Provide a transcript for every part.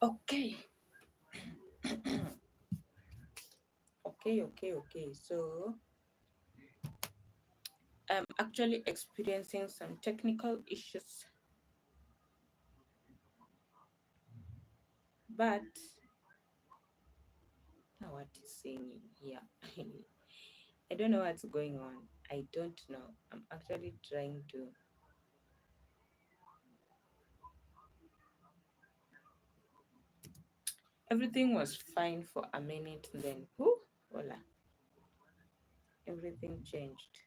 Okay. Okay. So I'm actually experiencing some technical issues, but now what is saying in here? I don't know what's going on. I don't know. I'm actually trying to. Everything was fine for a minute, then, whoo, voila, everything changed.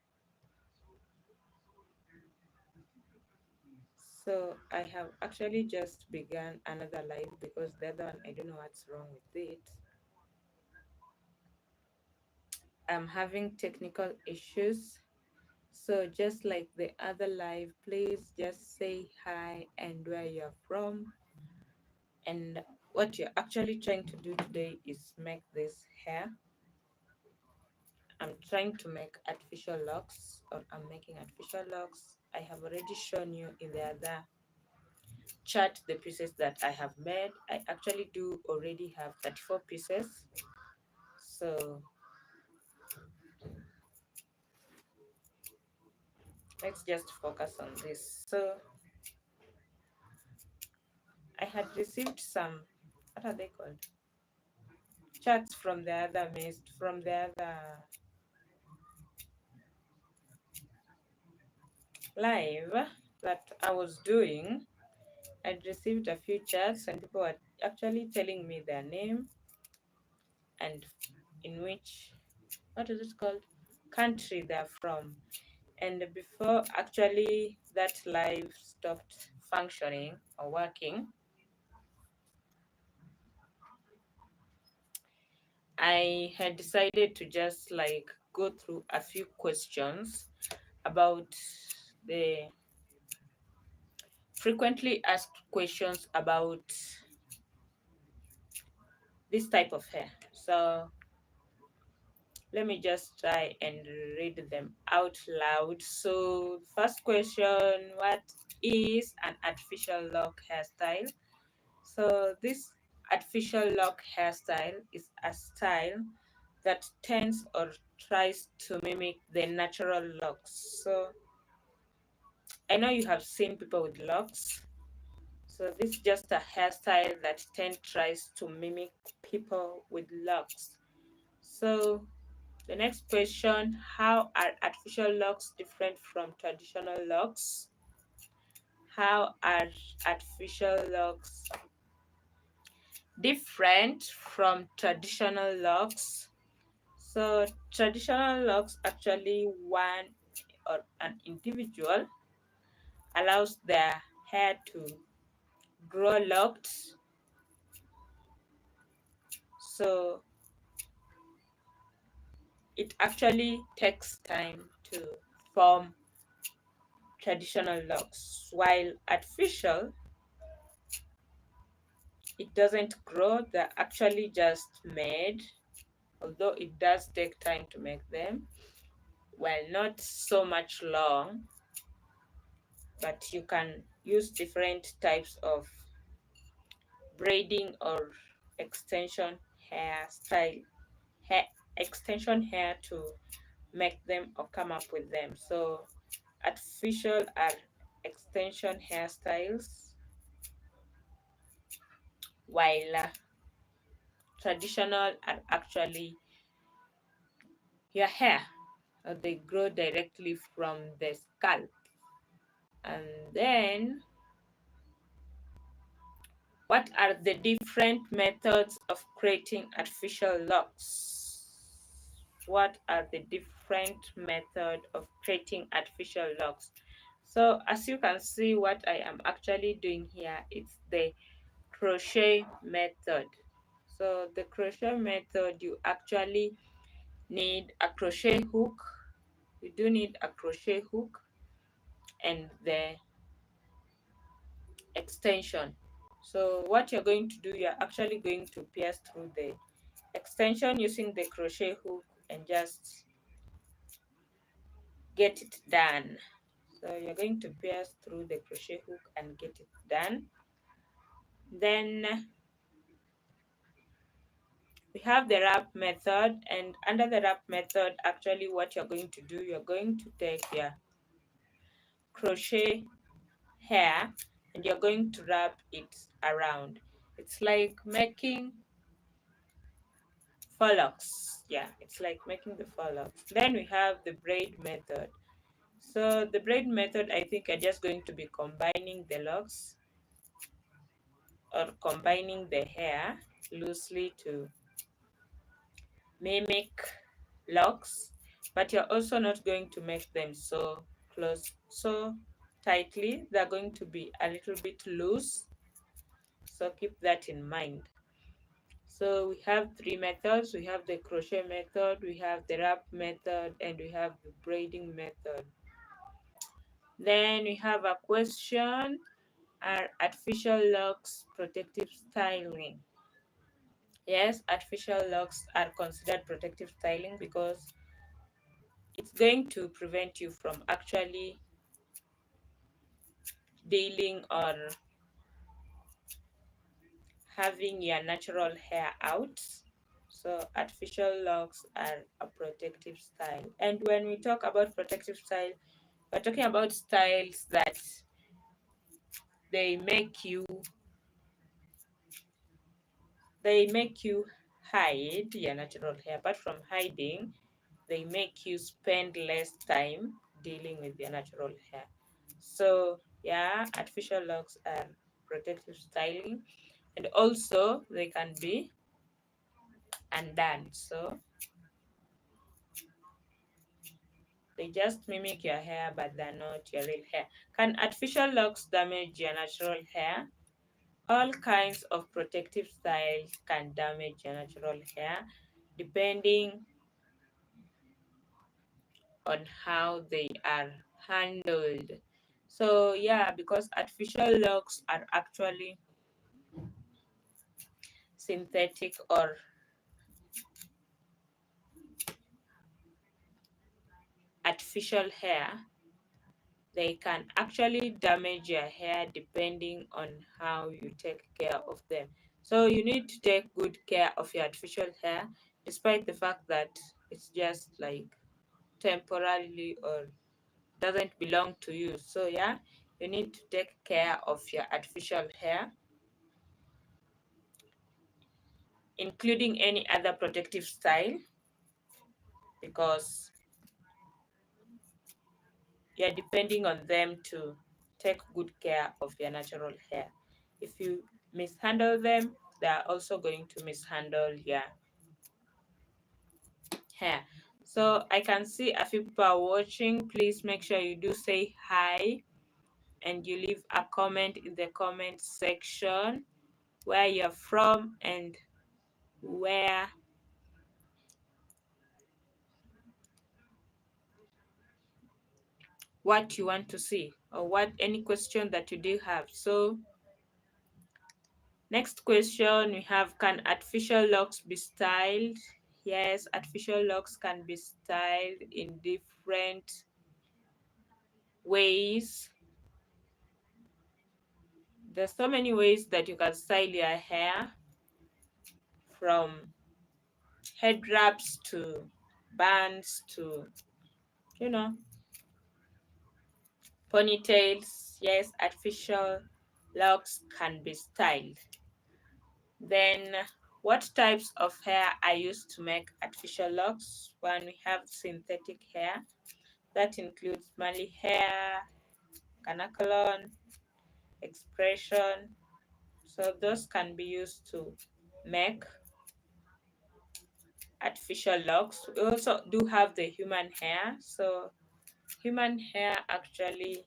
So I have actually just begun another live because the other one, I don't know what's wrong with it. I'm having technical issues. So just like the other live, please just say hi and where you're from. And what you're actually trying to do today is make this hair. I'm trying to make artificial locks, or I'm making artificial locks. I have already shown you in the other chart the pieces that I have made. I actually do already have 34 pieces. So let's just focus on this. So I had received some, what are they called? Charts from the other mist, from the other live that I was doing. I'd received a few chats and people were actually telling me their name and in which, what is it called, country they're from. And before actually that live stopped functioning or working, I had decided to just like go through a few questions about the frequently asked questions about this type of hair. So let me just try and read them out loud. So, first question, what is an artificial lock hairstyle? So, this artificial lock hairstyle is a style that tends or tries to mimic the natural locks. So, I know you have seen people with locks. So, this is just a hairstyle that tries to mimic people with locks. So, the next question, how are artificial locks different from traditional locks? How are artificial locks different from traditional locks? So, traditional locks actually one or an individual allows their hair to grow locked. So, it actually takes time to form traditional locks, while artificial, it doesn't grow, they're actually just made, although it does take time to make them. Well, not so much long, but you can use different types of braiding or extension hairstyle, hair, extension hair to make them or come up with them. So artificial are extension hairstyles, while traditional are actually your hair. They grow directly from the scalp. And then, what are the different methods of creating artificial locks? What are the different method of creating artificial locks? So as you can see, what I am actually doing here, it's the crochet method. So the crochet method, you actually need a crochet hook. You do need a crochet hook and the extension. So what you're going to do, you're actually going to pierce through the extension using the crochet hook and just get it done. So you're going to pierce through the crochet hook and get it done. Then We have the wrap method, and under the wrap method, actually what you're going to do, you're going to take your crochet hair and you're going to wrap it around. It's like making furlocks. Yeah, it's like making the furlocks. Then we have the braid method. So the braid method, I think you're just going to be combining the locks or combining the hair loosely to mimic locks, but you're also not going to make them so close, so tightly. They're going to be a little bit loose. So keep that in mind. So we have three methods. We have the crochet method, we have the wrap method, and we have the braiding method. Then we have a question: are artificial locks protective styling? Yes, artificial locks are considered protective styling because it's going to prevent you from actually dealing or having your natural hair out. So artificial locks are a protective style. And when we talk about protective style, we're talking about styles that they make you they make you hide your natural hair. Apart from hiding, they make you spend less time dealing with your natural hair. So yeah, artificial locks are protective styling, and also they can be undone. So they just mimic your hair, but they're not your real hair. Can artificial locks damage your natural hair? All kinds of protective styles can damage your natural hair depending on how they are handled. So, yeah, because artificial locks are actually synthetic or artificial hair, they can actually damage your hair depending on how you take care of them. So you need to take good care of your artificial hair, despite the fact that it's just like temporarily or doesn't belong to you. So yeah, you need to take care of your artificial hair, including any other protective style, because you're depending on them to take good care of your natural hair. If you mishandle them, they are also going to mishandle your hair. So I can see a few people are watching. Please make sure you do say hi and you leave a comment in the comment section where you're from and where what you want to see or what any question that you do have. So next question we have, can artificial locks be styled? Yes, artificial locks can be styled in different ways. There's so many ways that you can style your hair, from head wraps to bands to, you know, ponytails. Yes, artificial locks can be styled. Then, what types of hair are used to make artificial locks? When we have synthetic hair, that includes Mali hair, Canacolon, expression. So those can be used to make artificial locks. We also do have the human hair. So human hair actually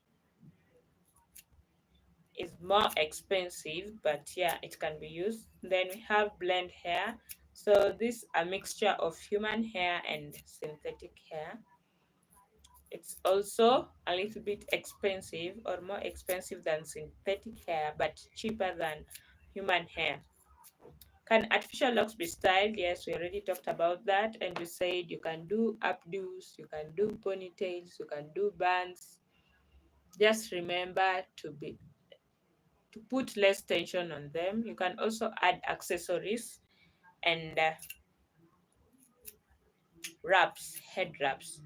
is more expensive, but yeah, it can be used. Then we have blend hair. So this is a mixture of human hair and synthetic hair. It's also a little bit expensive or more expensive than synthetic hair, but cheaper than human hair. Can artificial locks be styled? Yes, we already talked about that, and we said you can do updos, you can do ponytails, you can do bands. Just remember to put less tension on them. You can also add accessories and wraps, head wraps.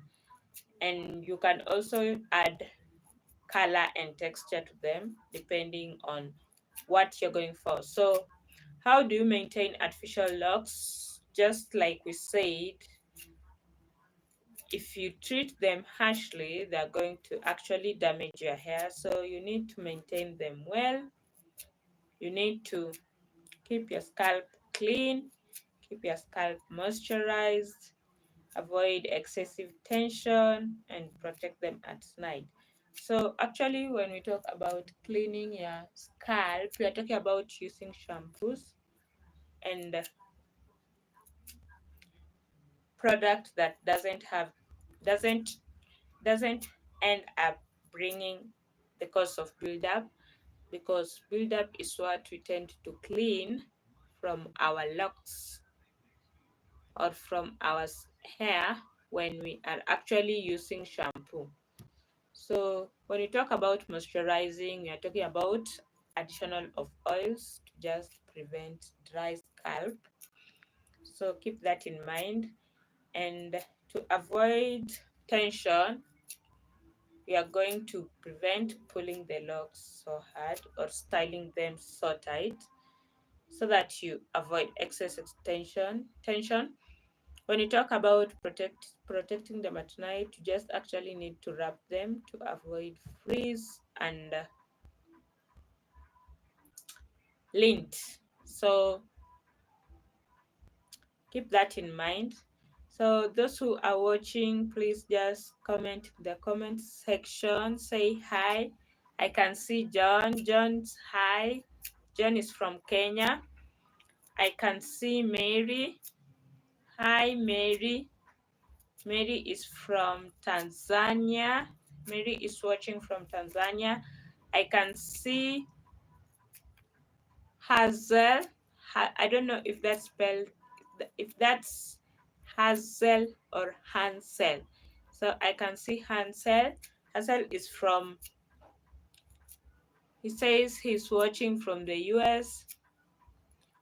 And you can also add color and texture to them depending on what you're going for. So, how do you maintain artificial locks? Just like we said, if you treat them harshly, they're going to actually damage your hair. So, you need to maintain them well. You need to keep your scalp clean, keep your scalp moisturized, avoid excessive tension, and protect them at night. So, actually, when we talk about cleaning your scalp, we are talking about using shampoos and product that doesn't doesn't end up bringing the cause of buildup, because buildup is what we tend to clean from our locks or from our hair when we are actually using shampoo. So when you talk about moisturizing, we are talking about additional of oils to just prevent dry scalp. So keep that in mind. And to avoid tension, we are going to prevent pulling the locks so hard or styling them so tight so that you avoid excess tension. When you talk about protecting them at night, you just actually need to wrap them to avoid freeze and lint. So keep that in mind. So those who are watching, please just comment in the comment section. Say hi. I can see John. John's hi. John is from Kenya. I can see Mary. Hi, Mary. Mary is from Tanzania. Mary is watching from Tanzania. I can see Hazel. I don't know if that's spelled, if that's Hazel or Hansel. So I can see Hansel. Hansel is from, he says he's watching from the US.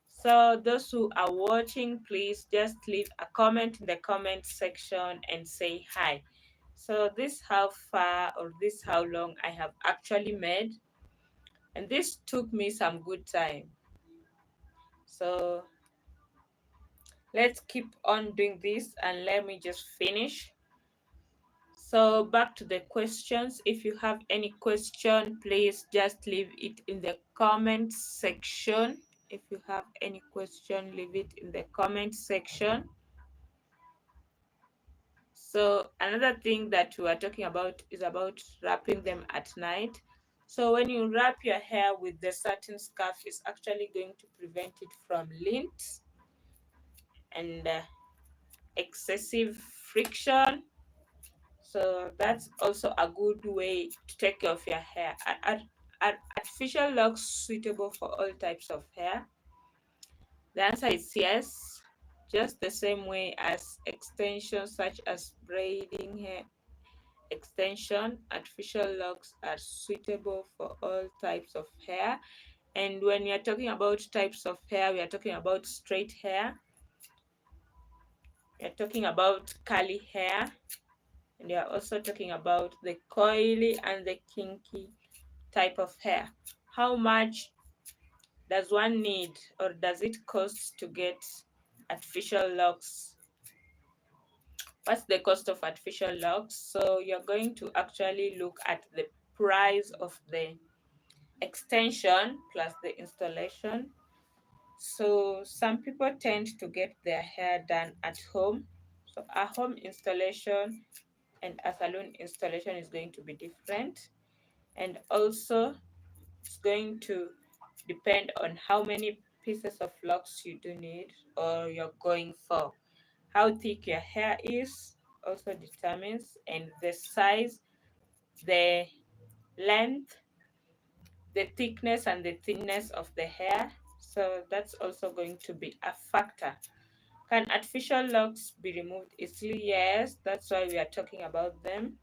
So those who are watching, please just leave a comment in the comment section and say hi. So this how far or this how long I have actually made, and this took me some good time. So let's keep on doing this and let me just finish. So back to the questions. If you have any question, please just leave it in the comment section. If you have any question, leave it in the comment section. So another thing that we are talking about is about wrapping them at night. So when you wrap your hair with the satin scarf, it's actually going to prevent it from lint and excessive friction. So that's also a good way to take care of your hair. Artificial locks suitable for all types of hair. The answer is yes. Just the same way as extensions such as braiding hair extension, artificial locks are suitable for all types of hair. And when we are talking about types of hair, we are talking about straight hair, we are talking about curly hair, and we are also talking about the coily and the kinky type of hair. How much does one need or does it cost to get artificial locks? What's the cost of artificial locks? So you're going to actually look at the price of the extension plus the installation. So some people tend to get their hair done at home. So a home installation and a salon installation is going to be different. And also it's going to depend on how many pieces of locks you do need or you're going for. How thick your hair is also determines, and the size, the length, the thickness and the thinness of the hair. So that's also going to be a factor. Can artificial locks be removed easily? Yes, that's why we are talking about them,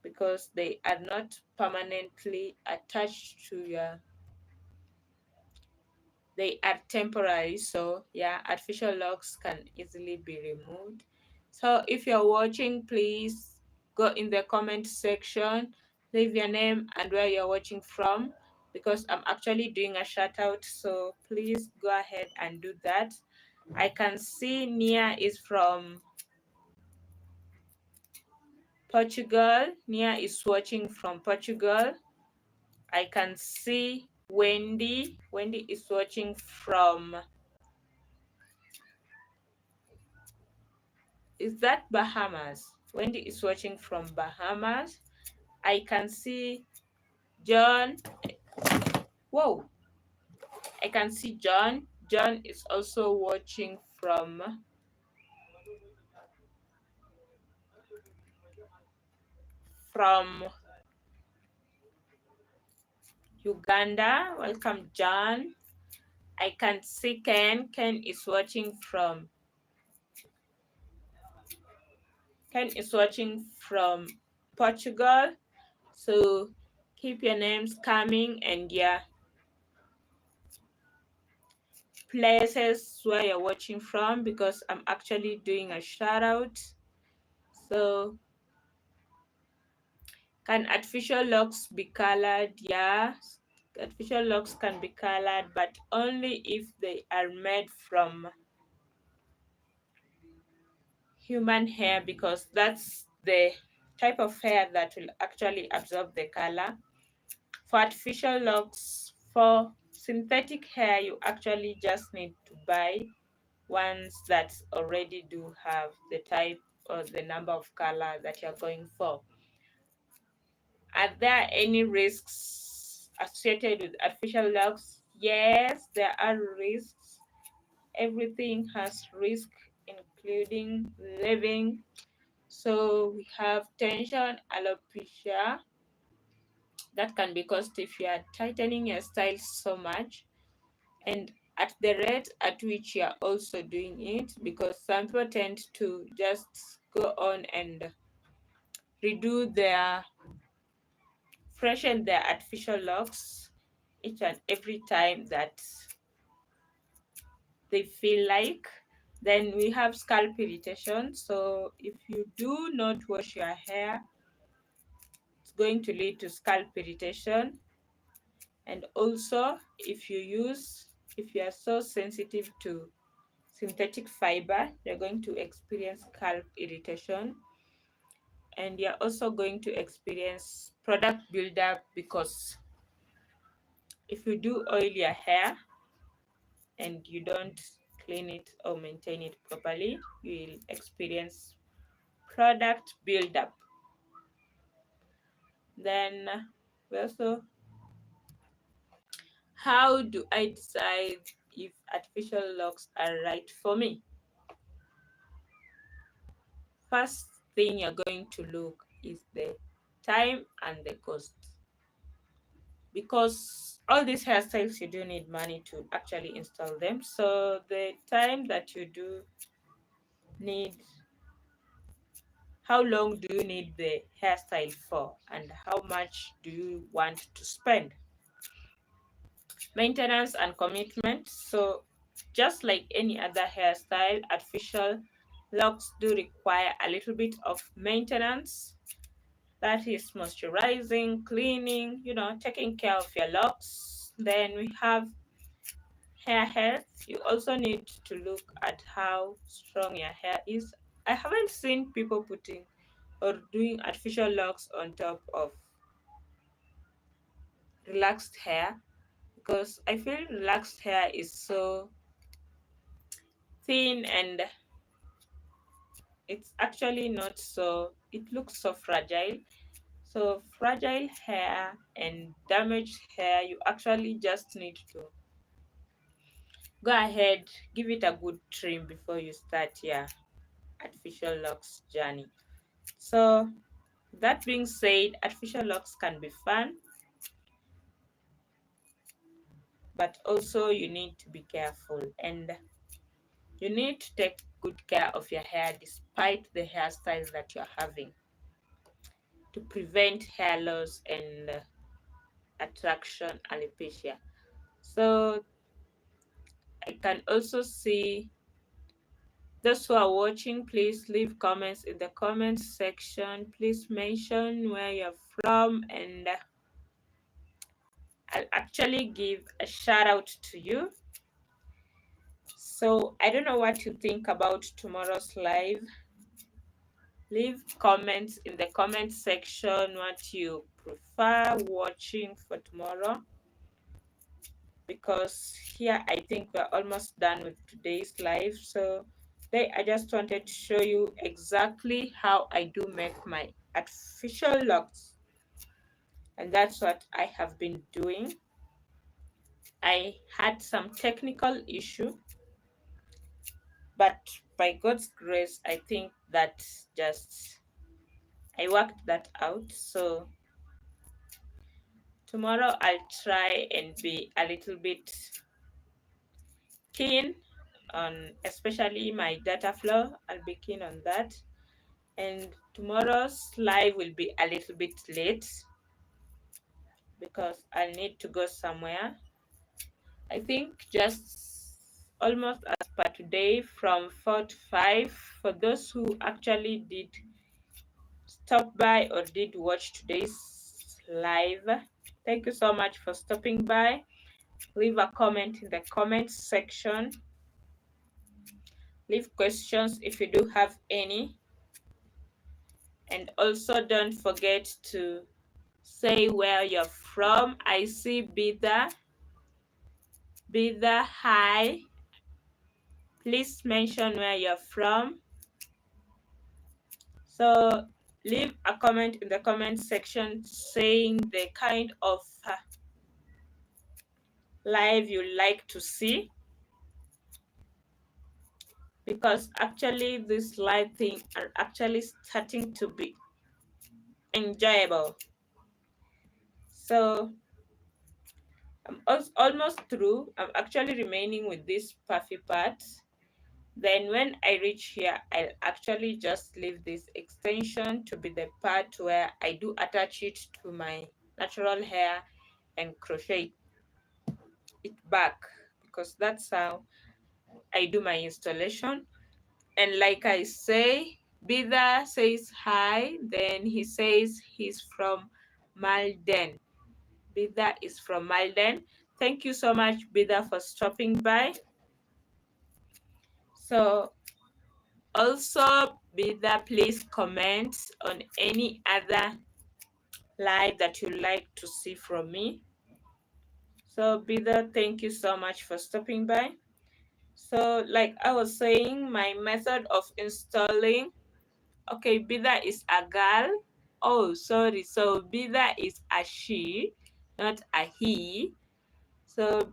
because they are not permanently attached to your they are temporary. So yeah, artificial locks can easily be removed. So if you're watching, please go in the comment section, leave your name and where you're watching from, because I'm actually doing a shout out, so please go ahead and do that. I can see Nia is from Portugal. Nia is watching from Portugal. I can see Wendy. Wendy is watching from, is that Bahamas? Wendy is watching from Bahamas. I can see John. Whoa. I can see John. John is also watching from Uganda. Welcome, John. I can see Ken. Ken is watching from Portugal. So keep your names coming, and yeah, places where you're watching from, because I'm actually doing a shout out. So can artificial locks be colored? Yeah, artificial locks can be colored, but only if they are made from human hair, because that's the type of hair that will actually absorb the color. For artificial locks, for synthetic hair, you actually just need to buy ones that already do have the type or the number of color that you're going for. Are there any risks associated with artificial locks? Yes, there are risks. Everything has risk, including living. So we have tension, alopecia, that can be caused if you are tightening your style so much, and at the rate at which you are also doing it, because some people tend to just go on and redo their freshen their artificial locks each and every time that they feel like. Then we have scalp irritation. So if you do not wash your hair, it's going to lead to scalp irritation. And also, if you are so sensitive to synthetic fiber, you're going to experience scalp irritation, and you're also going to experience product buildup, because if you do oil your hair and you don't clean it or maintain it properly, you will experience product buildup. Then we also, how do I decide if artificial locks are right for me? First thing you're going to look is the time and the cost, because all these hairstyles you do need money to actually install them. So the time that you do need, how long do you need the hairstyle for, and how much do you want to spend? Maintenance and commitment. So just like any other hairstyle, artificial locks do require a little bit of maintenance. That is moisturizing, cleaning, taking care of your locks. Then we have hair health. You also need to look at how strong your hair is. I haven't seen people putting or doing artificial locks on top of relaxed hair, because I feel relaxed hair is so thin, and it's actually not so, it looks so fragile. So fragile hair and damaged hair, you actually just need to go ahead, give it a good trim before you start your artificial locks journey. So that being said, artificial locks can be fun, but also you need to be careful, and you need to take good care of your hair despite the hairstyles that you're having, to prevent hair loss and attraction alopecia. So I can also see those who are watching. Please leave comments in the comment section. Please mention where you're from, and I'll actually give a shout out to you. So I don't know what you think about tomorrow's live. Leave comments in the comment section what you prefer watching for tomorrow, because here I think we're almost done with today's live. So today I just wanted to show you exactly how I do make my artificial locks, and that's what I have been doing. I had some technical issue, but by God's grace I think that just I worked that out. So tomorrow I'll try and be a little bit keen on especially my data flow. I'll be keen on that. And tomorrow's live will be a little bit late because I'll need to go somewhere. I think just almost as per today from 4 to 5. For those who actually did stop by or did watch today's live, thank you so much for stopping by. Leave a comment in the comment section. Leave questions if you do have any. And also don't forget to say where you're from. I see Bertha. Bertha, hi. Please mention where you're from. So leave a comment in the comment section saying the kind of live you like to see, because actually this live thing are actually starting to be enjoyable. So I'm almost through. I'm actually remaining with this puffy part. Then when I reach here, I'll actually just leave this extension to be the part where I do attach it to my natural hair and crochet it back, because that's how I do my installation. And like I say, Bida says hi, then he says he's from Malden. Bida is from Malden. Thank you so much, Bida, for stopping by. So also, Bida, please comment on any other live that you like to see from me. So Bida, thank you so much for stopping by. So like I was saying, my method of installing, okay, Bida is a girl. Oh, sorry. So Bida is a she, not a he. So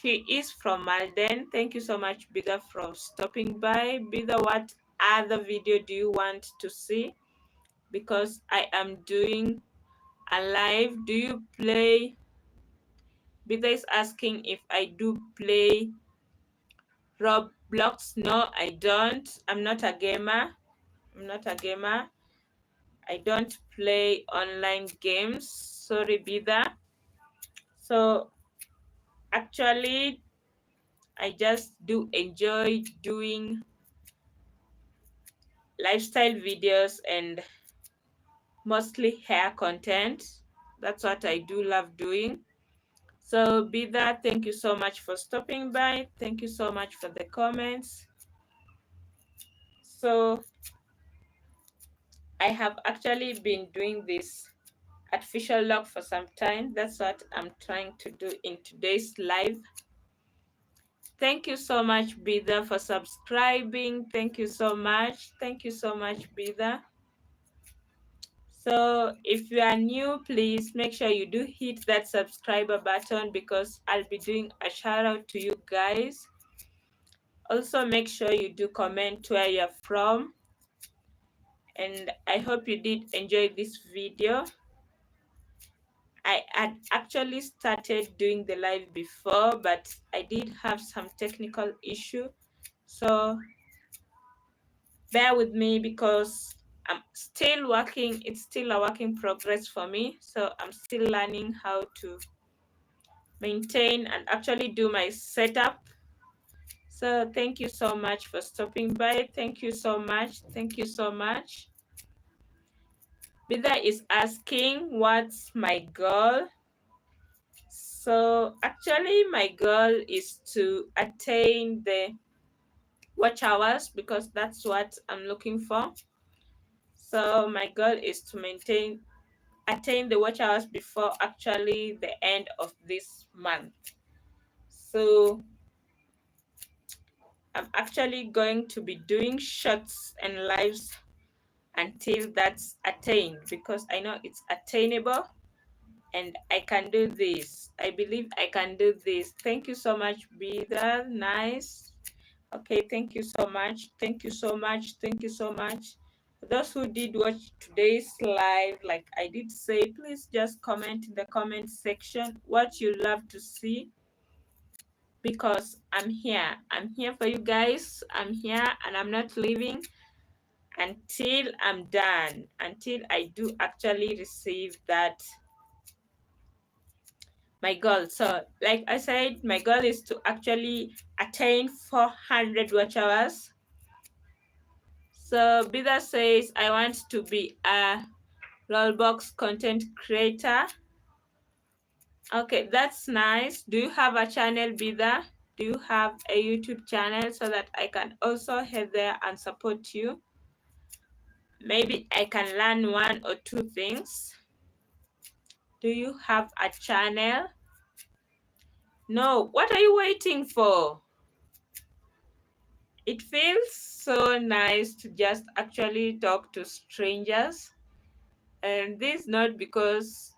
she is from Malden. Thank you so much, Bida, for stopping by. Bida, what other video do you want to see? Because I am doing a live. Do you play? Bida is asking if I do play Roblox. No, I don't. I'm not a gamer. I'm not a gamer. I don't play online games. Sorry, Bida. So actually, I just do enjoy doing lifestyle videos and mostly hair content. That's what I do love doing. So Bida, thank you so much for stopping by. Thank you so much for the comments. So I have actually been doing this artificial lock for some time. That's what I'm trying to do in today's live. Thank you so much, Bida, for subscribing. Thank you so much. Thank you so much, Bida. So if you are new, please make sure you do hit that subscriber button, because I'll be doing a shout out to you guys. Also make sure you do comment where you're from. And I hope you did enjoy this video. I had actually started doing the live before, but I did have some technical issue. So bear with me, because I'm still working. It's still a work in progress for me. So I'm still learning how to maintain and actually do my setup. So thank you so much for stopping by. Thank you so much. Thank you so much. Bida is asking, what's my goal? So actually my goal is to attain the watch hours because that's what I'm looking for. So my goal is to attain the watch hours before actually the end of this month. So I'm actually going to be doing shots and lives until that's attained because I know it's attainable and I can do this. I believe I can do this. Thank you so much, Bida. Nice. Okay, thank you so much. Thank you so much. Thank you so much. For those who did watch today's live, like I did say, please just comment in the comment section what you love to see because I'm here. I'm here for you guys. I'm here and I'm not leaving until I'm done, until I do actually receive that my goal. So like I said, my goal is to actually attain 400 watch hours. So Bida says I want to be a Rollbox content creator. Okay, that's nice. Do you have a channel, Bida? Do you have a YouTube channel so that I can also head there and support you? Maybe I can learn one or two things. Do you have a channel? No, what are you waiting for? It feels so nice to just actually talk to strangers. And this not because